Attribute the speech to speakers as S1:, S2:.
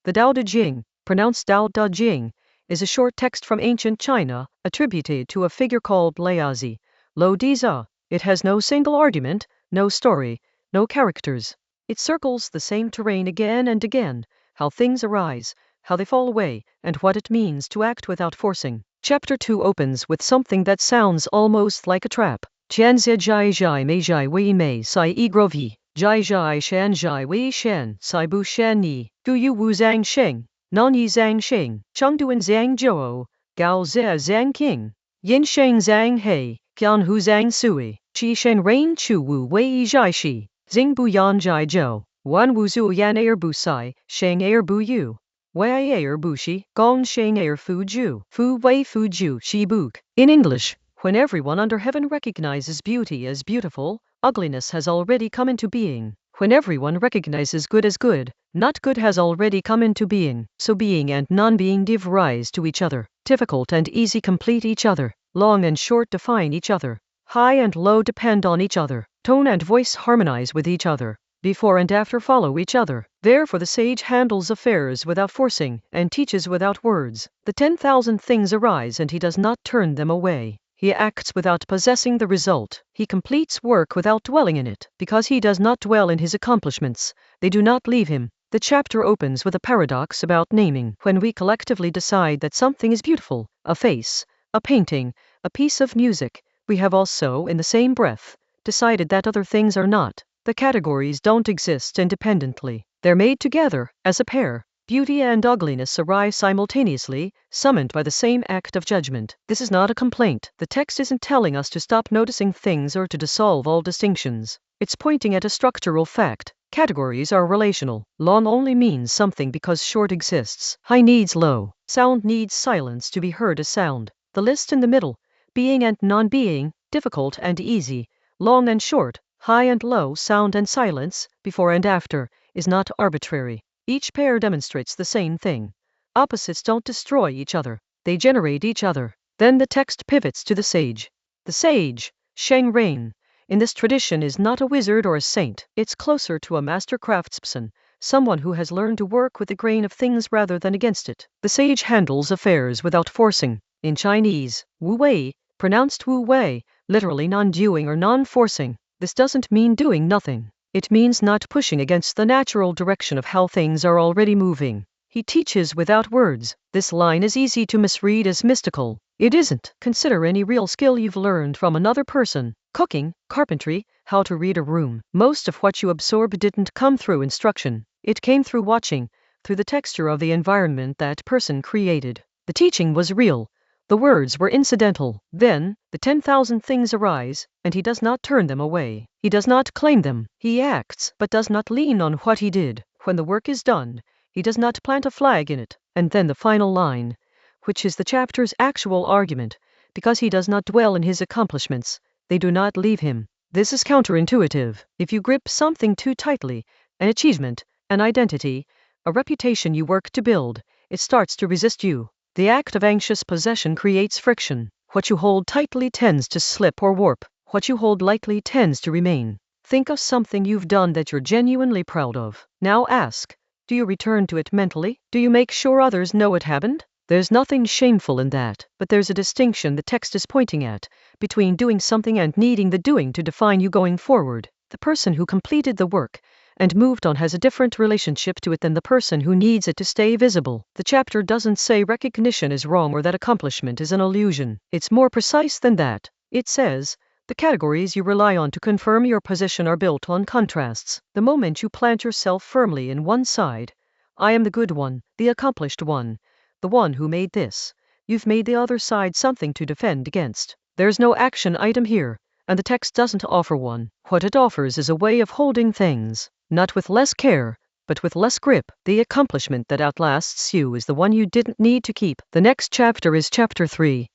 S1: The Dao De Jing, pronounced Dao De Jing, is a short text from ancient China, attributed to a figure called Laozi, Lo Diza. It has no single argument, no story, no characters. It circles the same terrain again and again, how things arise, how they fall away, and what it means to act without forcing. Chapter 2 opens with something that sounds almost like a trap. Tiān zi zhai zhai mei zhai wei mei sai yi grovi, zhai zhai shan zhai wei shan sai bu shan ni, gu yu wu zhang shèng, nan yi zhang shèng, chang duan zhang zhou, gao zi zhang qīng, yin shèng zhang hei, qián hu zhang sui, qi shen rain chu wu wei yi zhai shi, xing bu yan zhai zhou, wan wu zu yan air bu sai, shèng air bu yu. Wei air bu shi, gōng shèng air fu ju, fu wei fu ju shi buk. In English, when everyone under heaven recognizes beauty as beautiful, ugliness has already come into being. When everyone recognizes good as good, not good has already come into being. So being and non-being give rise to each other. Difficult and easy complete each other. Long and short define each other. High and low depend on each other. Tone and voice harmonize with each other. Before and after follow each other. Therefore the sage handles affairs without forcing, and teaches without words. The 10,000 things arise and he does not turn them away. He acts without possessing the result. He completes work without dwelling in it. Because he does not dwell in his accomplishments, they do not leave him. The chapter opens with a paradox about naming. When we collectively decide that something is beautiful, a face, a painting, a piece of music, we have also, in the same breath, decided that other things are not. The categories don't exist independently. They're made together, as a pair. Beauty and ugliness arise simultaneously, summoned by the same act of judgment. This is not a complaint. The text isn't telling us to stop noticing things or to dissolve all distinctions. It's pointing at a structural fact. Categories are relational. Long only means something because short exists. High needs low. Sound needs silence to be heard as sound. The list in the middle, being and non-being, difficult and easy, long and short, high and low, sound and silence, before and after, is not arbitrary. Each pair demonstrates the same thing. Opposites don't destroy each other, they generate each other. Then the text pivots to the sage. The sage, shèng rain, in this tradition is not a wizard or a saint. It's closer to a master craftsman, someone who has learned to work with the grain of things rather than against it. The sage handles affairs without forcing. In Chinese, wu wei, pronounced wu wei, literally non-doing or non-forcing. This doesn't mean doing nothing. It means not pushing against the natural direction of how things are already moving. He teaches without words. This line is easy to misread as mystical. It isn't. Consider any real skill you've learned from another person. Cooking, carpentry, how to read a room. Most of what you absorb didn't come through instruction. It came through watching, through the texture of the environment that person created. The teaching was real. The words were incidental. Then, the 10,000 things arise, and he does not turn them away. He does not claim them. He acts, but does not lean on what he did. When the work is done, he does not plant a flag in it. And then the final line, which is the chapter's actual argument, because he does not dwell in his accomplishments, they do not leave him. This is counterintuitive. If you grip something too tightly, an achievement, an identity, a reputation you work to build, it starts to resist you. The act of anxious possession creates friction. What you hold tightly tends to slip or warp. What you hold lightly tends to remain. Think of something you've done that you're genuinely proud of. Now ask, do you return to it mentally? Do you make sure others know it happened? There's nothing shameful in that, but there's a distinction the text is pointing at, between doing something and needing the doing to define you going forward. The person who completed the work and moved on has a different relationship to it than the person who needs it to stay visible. The chapter doesn't say recognition is wrong or that accomplishment is an illusion. It's more precise than that. It says, the categories you rely on to confirm your position are built on contrasts. The moment you plant yourself firmly in one side, I am the good one, the accomplished one, the one who made this, you've made the other side something to defend against. There's no action item here, and the text doesn't offer one. What it offers is a way of holding things, not with less care, but with less grip. The accomplishment that outlasts you is the one you didn't need to keep. The next chapter is chapter 3.